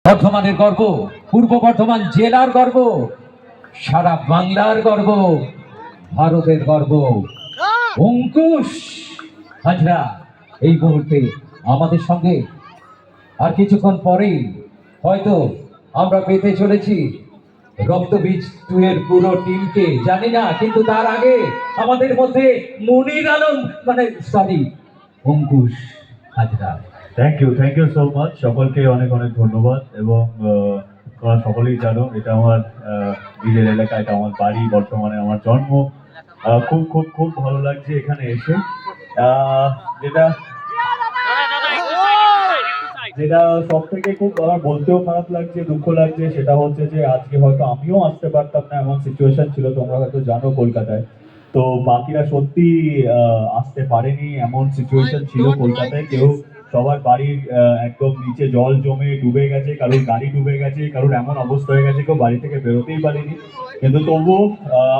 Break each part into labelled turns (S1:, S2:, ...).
S1: বর্ধমানের গর্ব, পূর্ব বর্ধমান জেলার গর্ব, সারা বাংলার গর্ব, ভারতের গর্ব অঙ্কুশ হাজরা এই মুহূর্তে আমাদের সঙ্গে। আর কিছুক্ষণ পরেই হয়তো আমরা পেতে চলেছি রক্তবীজ 2 এর পুরো টিমকে, জানি না, কিন্তু তার আগে আমাদের মধ্যে Monir Alam Ankush Hazra.
S2: Thank you so much. সকলকে অনেক অনেক ধন্যবাদ। এবং তোমরা সকলেই জানো এটা আমার নিজের এলাকা, এটা আমার বাড়ি, বর্তমানে আমার জন্ম। খুব খুব খুব ভালো লাগছে এখানে এসে। যেটা যেটা সব থেকে খুব আমার বলতেও খারাপ লাগছে, দুঃখ লাগছে, সেটা হচ্ছে যে আজকে হয়তো আমিও আসতে পারতাম না, এমন সিচুয়েশন ছিল। তোমরা হয়তো জানো কলকাতায়, তো বাকিরা সত্যি আসতে পারেনি, এমন সিচুয়েশন ছিল কলকাতায়। কেউ সবার বাড়ির একদম নিচে জল জমে ডুবে গেছে, কারোর গাড়ি ডুবে গেছে, কারোর এমন অবস্থা হয়ে গেছে কেউ বাড়ি থেকে বেরোতেই পারেনি। কিন্তু তবুও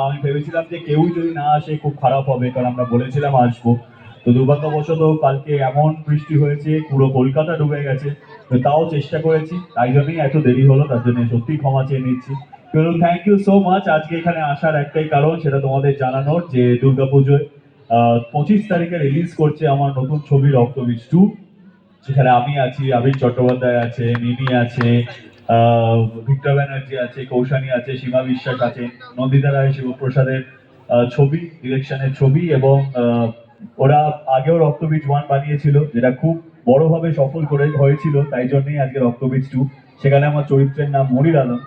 S2: আমি ভেবেছিলাম যে কেউই যদি না আসে খুব খারাপ হবে, কারণ আমরা বলেছিলাম আসবো। তো দুর্ভাগ্যবশত কালকে এমন বৃষ্টি হয়েছে, পুরো কলকাতা ডুবে গেছে। তো তাও চেষ্টা করেছি, তাই জন্যই এত দেরি হলো, তার জন্য সত্যি ক্ষমা চেয়ে নিচ্ছি। Thank you so much. আজকে এখানে আসার একটাই কারণ, সেটা তোমাদের জানানোর যে দুর্গাপুজোয় 25 তারিখে রিলিজ করছে আমার নতুন ছবি রক্তবীজ 2। সেখানে আমি আছি, আবির চট্টোপাধ্যায় আছে, মিমি আছে, ভিক্টর ব্যানার্জি আছে, কৌশানী আছে, সীমা বিশ্বাস আছে, নন্দিতা রায় শিবপ্রসাদের ছবি, ডিরেকশনের ছবি। এবং ওরা আগেও রক্তবীজ 1 বানিয়েছিল, যেটা খুব বড়ভাবে সফল করে হয়েছিল, তাই জন্যই আজকে রক্তবীজ 2। সেখানে আমার চরিত্রের নাম মনির আলম।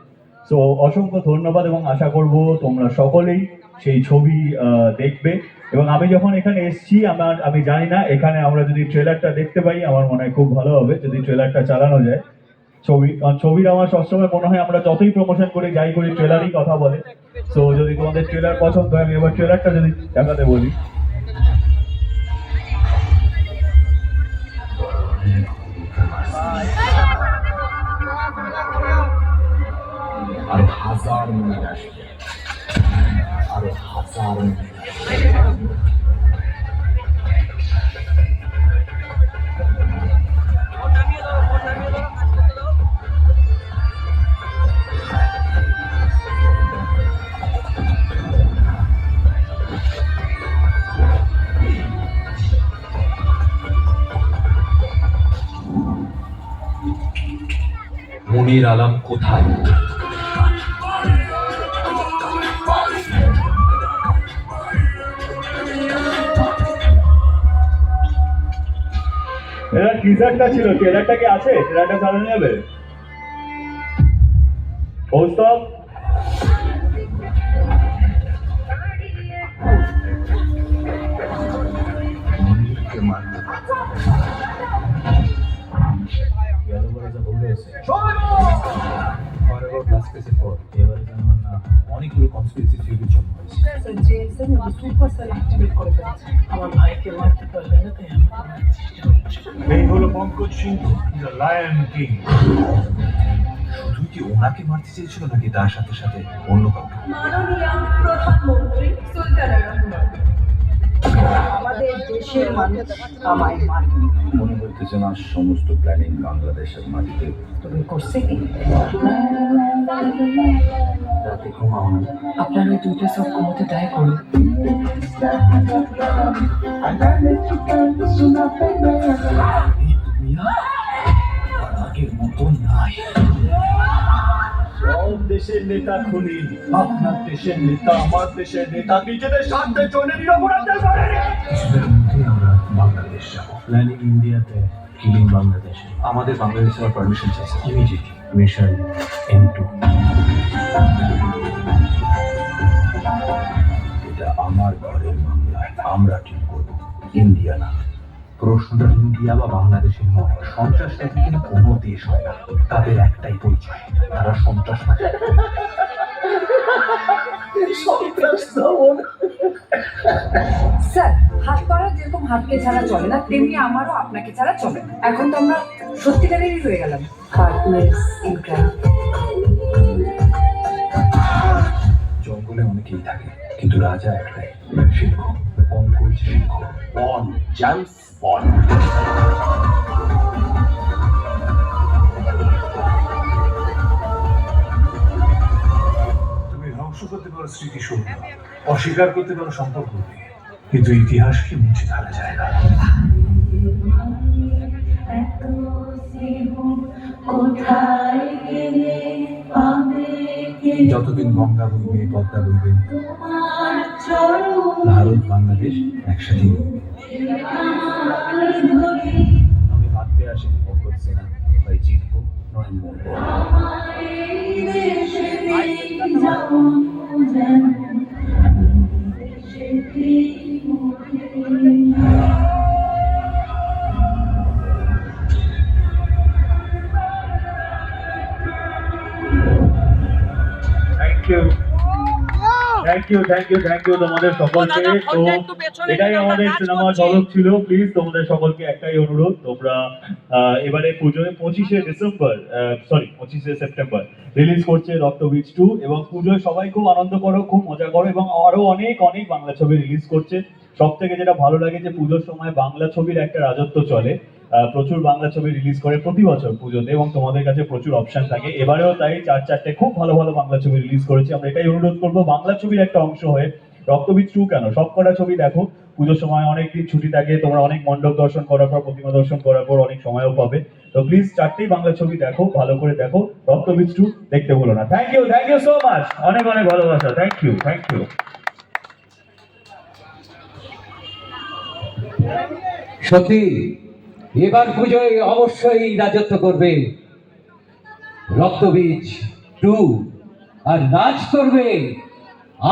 S2: সো অসংখ্য ধন্যবাদ, এবং আশা করব তোমরা সকলেই সেই ছবি দেখবে। এবং আমি যখন এখানে এসেছি, আমি জানি না, এখানে আমরা যদি ট্রেলারটা দেখতে পাই আমার মনে হয় খুব ভালো হবে, যদি ট্রেলারটা চালানো যায়। ছবির আমার সবসময় মনে হয় আমরা যতই প্রমোশন করে যাই করি, ট্রেলারই কথা বলে। সো যদি তোমাদের ট্রেলার পছন্দ হয়, আমি এবার ট্রেলারটা যদি দেখাতে বলি।
S3: আরো হাজার মনির আসবে, আরো হাজার
S1: মনির আলম কোথায়?
S2: এরা টিজারটা ছিল, ট্রেলারটা কি আছে? ট্রেলারটা চালানো যাবে? কৌস্তব,
S3: অনেকগুলো কনস্পিরেসি থিওরি জন্ম হয়েছে।
S4: আমার ভাইকে মারতে পারলে না, তাই
S2: এই হলো পঙ্কজ সিংহ, লায়ন কিং।
S3: শুধু কি ওনাকে মারতে চেয়েছিল, নাকি তার সাথে সাথে অন্য কাউকে?
S5: মাননীয় প্রধানমন্ত্রী সুলতানুর রহমান, আমাদের দেশের মানুষ আমায় মানে।
S3: মনে হইতেছে না সমস্ত প্ল্যানিং বাংলাদেশের মাটিতে।
S5: তুমি করছে কি?
S3: রাতে ঘুমাও না?
S5: আপনার ওই 2টা সব ঘুমোতে দায় করুন।
S3: আগের মতো নাই।
S2: সব দেশের নেতা খুনি, আপনার দেশের নেতা, আমার দেশের নেতা, নিজেদের স্বার্থের জন্য নিরপরাধের করে।
S3: কিছুদিনের মধ্যেই আমরা বাংলাদেশ যাবো। প্ল্যানিং ইন্ডিয়াতে, কিলিং বাংলাদেশে। আমাদের বাংলাদেশে আমার পারমিশন চাইছে ইমিডিয়েটলি। Mission M2। এটা আমার ঘরের মামলা, আমরা ঠিক করবো, ইন্ডিয়া না। প্রশ্নটা ইন্ডিয়া বা বাংলাদেশের নয়, সন্ত্রাসবাদী কিন্তু কোনো দেশ হয় না, তাদের একটাই পরিচয়, তারা সন্ত্রাসবাদী।
S5: স্যার, হাত করা যেরকম হাতকে ছাড়া চলে না, তেমনি আমারও আপনাকে ছাড়া চলে না। এখন তো আমরা সত্যিকারেরই হয়ে গেলাম পার্টনার্স ইন ক্রাইম।
S3: জঙ্গলে অনেকেই থাকে, কিন্তু রাজা একটাই, সিংহ, অঙ্কুশ সিংহ। বন জেমস বন।
S6: কোনো স্মৃতি শূন্য, অস্বীকার করতে কোনো সম্পর্ক নেই, কিন্তু ইতিহাসকে মুছে ফেলা যায় না।
S3: যতদিন গঙ্গা বইবে পদ্মা বইবে, ভারত বাংলাদেশ একসাথে আমি ভাবতে আসি ভগৎ সিনহা, হয় জিতবো নয় মরবো।
S2: থ্যাংক ইউ তোমাদের সকলকে। তো এটাই আমাদের সিনেমা ঝলক ছিল। প্লিজ তোমাদের সকলকে একটাই অনুরোধ, তোমরা এবারে পুজোয় 25শে সেপ্টেম্বর রিলিজ করছে রক্তবীজ 2, এবং পুজোয় সবাই খুব আনন্দ করো, খুব মজা করো, এবং আরো অনেক অনেক বাংলা ছবি রিলিজ করছে। সব থেকে যেটা ভালো লাগে যে পুজোর সময় বাংলা ছবির একটা রাজত্ব চলে, প্রচুর বাংলা ছবি রিলিজ করে প্রতি বছর পুজোতে, এবং তোমাদের কাছে প্রচুর অপশন থাকে। এবারেও তাই 4-4টে খুব ভালো ভালো বাংলা ছবি রিলিজ করেছে। আমরা এটাই অনুরোধ করবো, বাংলা ছবির একটা অংশ হয়ে রক্তবীজ 2 কেন, সবকটা ছবি দেখো। পুজোর সময় অনেকদিন ছুটি থাকে, তোমরা অনেক মণ্ডপ দর্শন করার পর, প্রতিমা দর্শন করার পর অনেক সময়ও পাবে। তো প্লিজ 4টেই বাংলা ছবি দেখো, ভালো করে দেখো। রক্তবীজ 2 দেখতে ভুলো না। থ্যাংক ইউ সো মাচ, অনেক অনেক ভালোবাসা। Thank you.
S1: সত্যি এবার পুজোয় অবশ্যই রাজত্ব করবে রক্তবীজ 2, আর নাচ করবে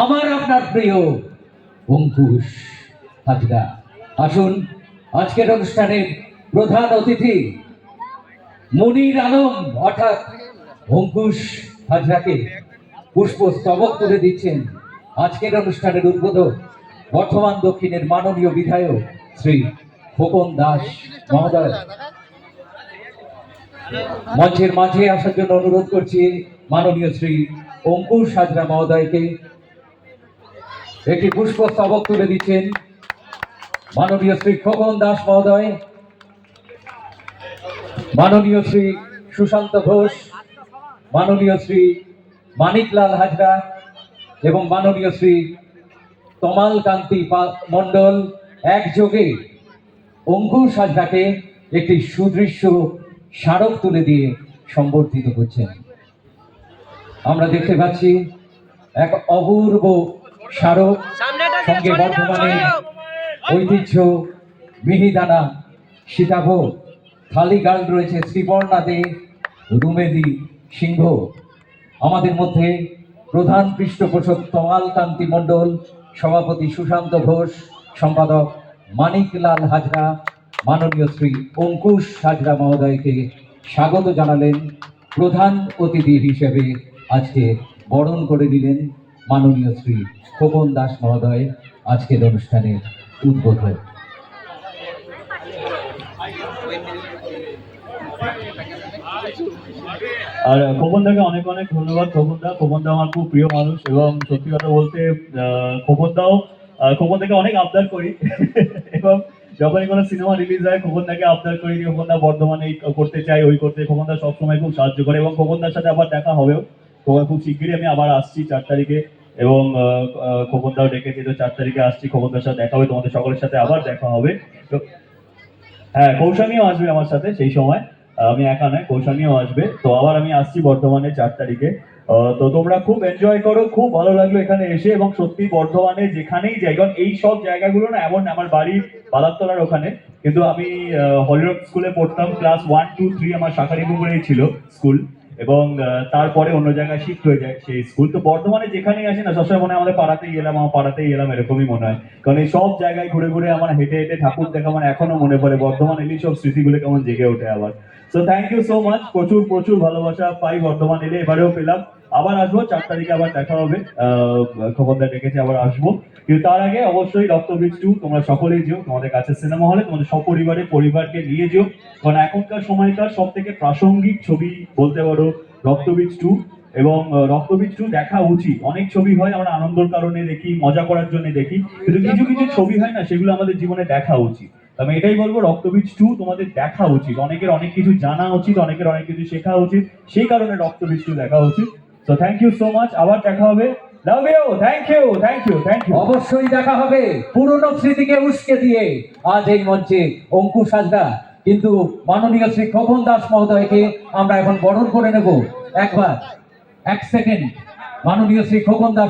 S1: আমার আপনার প্রিয় অঙ্কুশ হাজরা। আসুন আজকের অনুষ্ঠানের প্রধান অতিথি মনির আলম অর্থাৎ অঙ্কুশ হাজরাকে পুষ্পস্তবক তুলে দিচ্ছেন আজকের অনুষ্ঠানের উদ্বোধক বর্ধমান দক্ষিণের মাননীয় বিধায়ক শ্রী খোকন দাস মহোদয়। মঞ্চের মাঝে আসার জন্য অনুরোধ করছি মাননীয় শ্রী অঙ্কুশ হাজরা মহোদয়কে। একটি পুষ্পস্তবক তুলে দিচ্ছেন মাননীয় শ্রী খোকন দাস মহোদয়, মাননীয় শ্রী সুশান্ত ঘোষ, মাননীয় শ্রী মানিকলাল হাজরা এবং মাননীয় শ্রী তমাল কান্তি মণ্ডল একযোগে অঙ্কুশ হাজরাকে একটি সুদৃশ্য স্মারক তুলে দিয়ে সম্বর্ধিত করছেন। আমরা দেখতে পাচ্ছি এক অপূর্ব স্মারক, সঙ্গে বর্ধমানের ঐতিহ্য মিহিদানা সীতাভোগ, থালি গার্ল রয়েছে শ্রীবর্ণা দে, রুমেলি সিংহ। আমাদের মধ্যে প্রধান পৃষ্ঠপোষক তমাল কান্তি মণ্ডল, সভাপতি সুশান্ত ঘোষ, সম্পাদক মানিকলাল হাজরা, মাননীয় শ্রী অঙ্কুশ হাজরা মহোদয়কে স্বাগত জানালেন। প্রধান অতিথি হিসেবে আজকে বরণ করে দিলেন মাননীয় শ্রী খোকন দাস মহোদয় আজকের অনুষ্ঠানের উদ্বোধক।
S2: আর খোকনদাকে অনেক অনেক ধন্যবাদ। খোকনদা আমার খুব প্রিয় মানুষ, এবং সত্যি কথা বলতে খোকনদাকে অনেক আবদার করি এবং যখনই কোনো সিনেমা রিলিজ হয় খোকনদাকে আবদার করি যে খোকনদা বর্ধমানে এই করতে চাই, ওই করতে। খোকনদা সবসময় খুব সাহায্য করে, এবং খোকনদার সাথে আবার দেখা হবেও। খুব শিগগিরই আমি আবার আসছি 4 তারিখে, এবং খোকনদাও ডেকেছে, তো 4 তারিখে আসছি, খোকনদার সাথে দেখা হবে, তোমাদের সকলের সাথে আবার দেখা হবে। তো হ্যাঁ, কৌশানীও আসবে আমার সাথে সেই সময়, আমি একা নয়, কৌশানীও আসবে। তো আবার আমি আসছি বর্ধমানে 4 তারিখে। তো তোমরা খুব এনজয় করো, খুব ভালো লাগলো এখানে এসে, এবং সত্যি বর্ধমানে যেখানেই যাই, কারণ এই সব জায়গাগুলো না, এমন আমার বাড়ি বালাতলার ওখানে, কিন্তু আমি হলিরক স্কুলে পড়তাম, ক্লাস 1, 2, 3 আমার শাখারিপুকুরেই ছিল স্কুল, এবং তারপরে অন্য জায়গায় শিফট হয়ে যায় সেই স্কুল। তো বর্ধমানে যেখানেই আসি না, সবসময় মনে হয় আমাদের পাড়াতেই এলাম এরকমই মনে হয়, কারণ এই সব জায়গায় ঘুরে ঘুরে আমার হেঁটে হেঁটে ঠাকুর দেখা আমার এখনো মনে পড়ে। বর্ধমান এলে সব স্মৃতিগুলো কেমন জেগে ওঠে আবার। So thank you so much, প্রচুর প্রচুর ভালোবাসা পাই বর্ধমান এলে, এবারেও পেলাম। আবার আসবো 4 তারিখে, আবার দেখা হবে, খোকনদা ডেকেছে, আবার আসবো। কিন্তু তার আগে অবশ্যই রক্তবীজ 2 তোমরা সকলেই যেও, তোমাদের কাছে সিনেমা হলে তোমাদের পরিবারকে নিয়ে যেও, কারণ এখনকার সময়কার সব থেকে প্রাসঙ্গিক ছবি বলতে পারো রক্তবীজ 2, এবং রক্তবীজ 2 দেখা উচিত। অনেক ছবি হয় আমরা আনন্দের কারণে দেখি, মজা করার জন্য দেখি, কিন্তু কিছু কিছু ছবি হয় না, সেগুলো আমাদের জীবনে দেখা উচিত। আমি এটাই বলবো, রক্তবীজ 2 তোমাদের দেখা উচিত, অনেকের অনেক কিছু জানা উচিত, অনেকের অনেক কিছু শেখা উচিত, সেই কারণে রক্তবীজ 2 দেখা উচিত। তো থ্যাংক ইউ সো মাচ, আবার দেখা হবে love you, thank you, thank you, thank you.
S1: অবশ্যই দেখা হবে পুরনো স্মৃতিকে উস্কে দিয়ে। আজ এই মঞ্চে অঙ্কুশ হাজরা, কিন্তু মাননীয় শ্রী খোকন দাস মহোদয়কে আমরা এখন বরণ করে নেব। একবার 1 সেকেন্ড, মাননীয় শ্রী খোকন দাস।